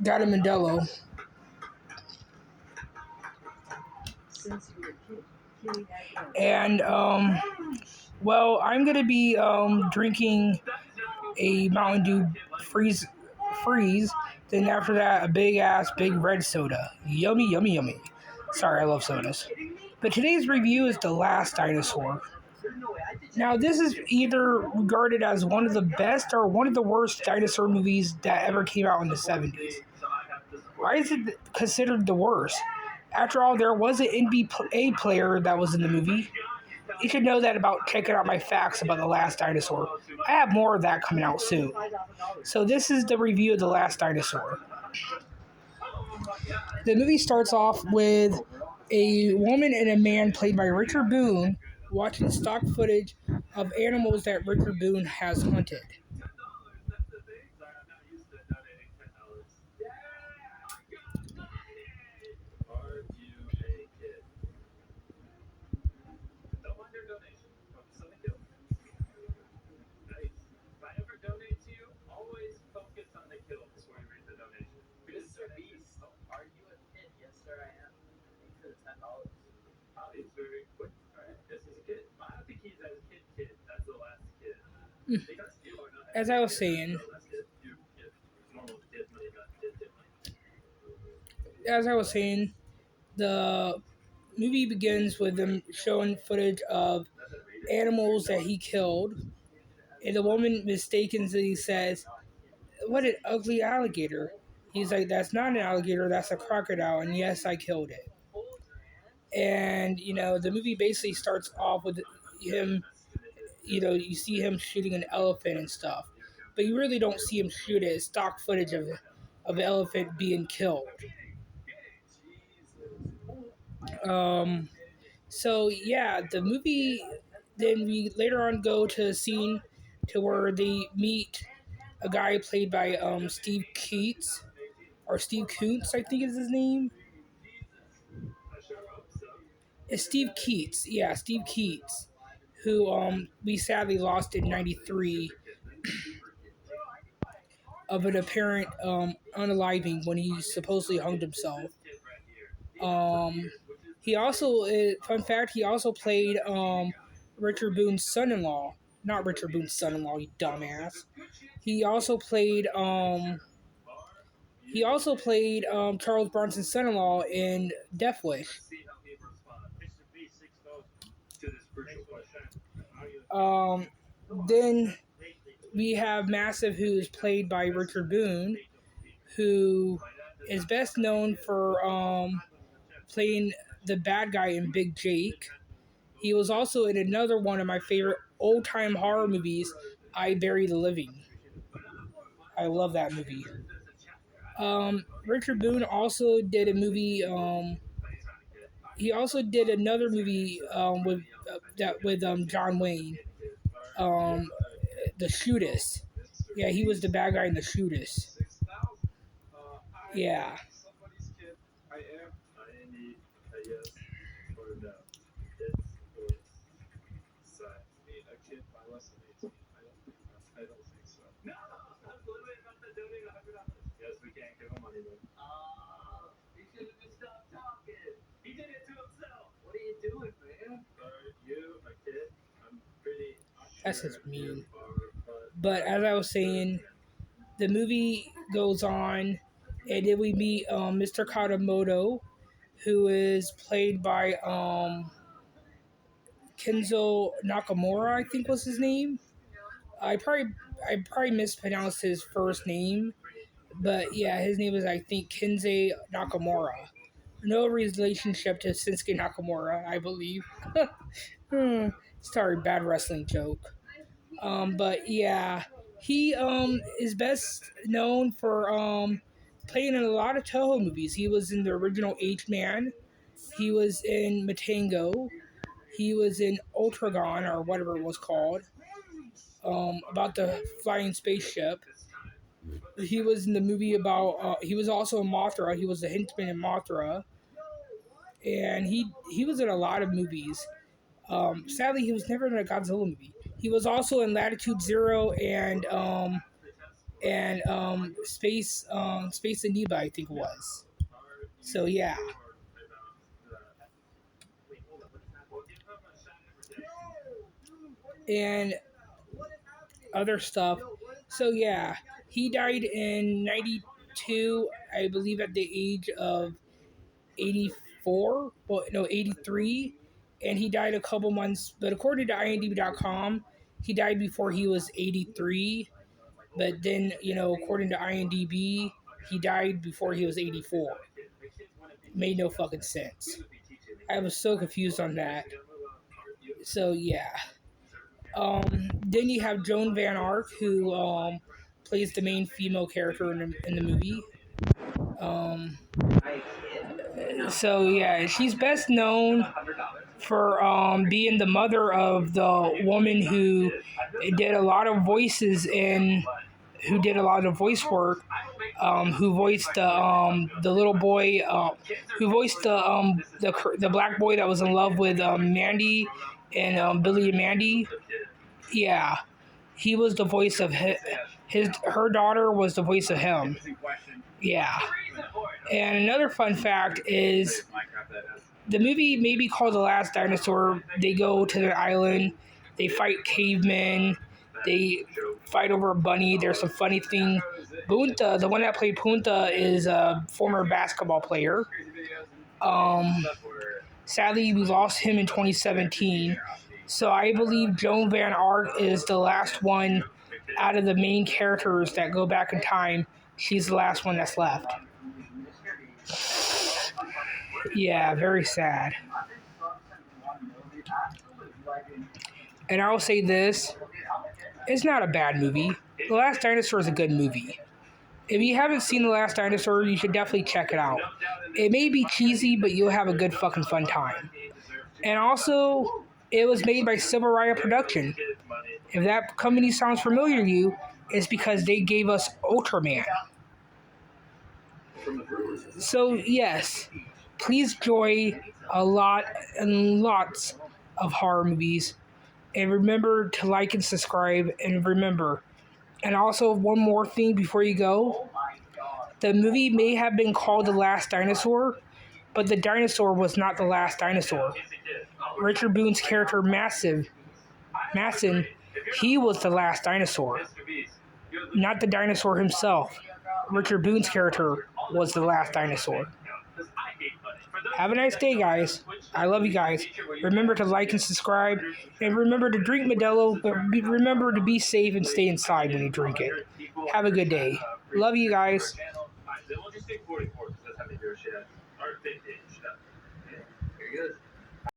got a Modelo. And well, I'm gonna be drinking a Mountain Dew freeze. Then after that, a big red soda. Yummy, yummy, yummy. Sorry, I love sodas. But today's review is The Last Dinosaur. Now, this is either regarded as one of the best or one of the worst dinosaur movies that ever came out in the 70s. Why is it considered the worst? After all, there was an NBA player that was in the movie. You should know that about checking out my facts about The Last Dinosaur. I have more of that coming out soon. So this is the review of The Last Dinosaur. The movie starts off with a woman and a man played by Richard Boone watching stock footage of animals that Richard Boone has hunted. As I was saying, the movie begins with them showing footage of animals that he killed, and the woman mistakenly says, "What an ugly alligator." He's like, "That's not an alligator, that's a crocodile, and yes, I killed it." And, the movie basically starts off with him, you see him shooting an elephant and stuff. But you really don't see him shoot it. It's stock footage of an elephant being killed. So, yeah, the movie, then we later on go to a scene to where they meet a guy played by Steve Keats, or Steve Koontz, I think is his name. It's Steve Keats. Yeah, Steve Keats, who we sadly lost in '93 of an apparent unaliving when he supposedly hung himself. He also, fun fact, he also played Richard Boone's son-in-law. Not Richard Boone's son-in-law, you dumbass. He also played Charles Bronson's son-in-law in Death Wish. Then we have Massive, who is played by Richard Boone, who is best known for playing the bad guy in Big Jake. He was also in another one of my favorite old-time horror movies, I Bury the Living. I love that movie. Richard Boone also did a movie. He also did another movie with John Wayne. The Shootist. Yeah, he was the bad guy in The Shootist. Yeah. That's just mean. But as I was saying, the movie goes on, and then we meet Mr. Katamoto, who is played by Kenzo Nakamura, I think was his name. I probably mispronounced his first name, but yeah, his name is, I think, Kenzie Nakamura. No relationship to Shinsuke Nakamura, I believe. Sorry, bad wrestling joke. But yeah, he is best known for playing in a lot of Toho movies. He was in the original H-Man. He was in Matango. He was in Ultragon, or whatever it was called, about the flying spaceship. He was in the movie about. He was also in Mothra. He was the henchman in Mothra, and he was in a lot of movies. Sadly, he was never in a Godzilla movie. He was also in Latitude Zero and and Space Amoeba, I think it was. So yeah, and other stuff. So yeah, he died in '92, I believe, at the age of 84. Well, no, 83, and he died a couple months. But according to IMDb.com, he died before he was 83. But then, according to IMDb, he died before he was 84. Made no fucking sense. I was so confused on that. So yeah. Then you have Joan Van Ark, who plays the main female character in the movie. Um, so yeah, she's best known for being the mother of the woman who did a lot of voices in, who did a lot of voice work, who voiced the little boy, who voiced the black boy that was in love with Mandy and Billy and Mandy. Yeah, he was the voice of her daughter was the voice of him. Yeah. And another fun fact is the movie may be called The Last Dinosaur. They go to their island, they fight cavemen, they fight over a bunny. There's some funny thing. Punta, the one that played Punta, is a former basketball player. Sadly, we lost him in 2017. So I believe Joan Van Ark is the last one out of the main characters that go back in time. She's the last one that's left. Yeah, very sad. And I'll say this, it's not a bad movie. The Last Dinosaur is a good movie. If you haven't seen The Last Dinosaur, you should definitely check it out. It may be cheesy, but you'll have a good fucking fun time. And also, it was made by Silver Riot Production. If that company sounds familiar to you, it's because they gave us Ultraman. So yes, please enjoy a lot and lots of horror movies. And remember to like and subscribe. And remember, and also one more thing before you go. The movie may have been called The Last Dinosaur, but the dinosaur was not the last dinosaur. Richard Boone's character Masson, he was the last dinosaur, not the dinosaur himself. Richard Boone's character was the last dinosaur. Have a nice day, guys. I love you guys. Remember to like and subscribe, and remember to drink Modelo, but remember to be safe and stay inside when you drink it. Have a good day. Love you guys.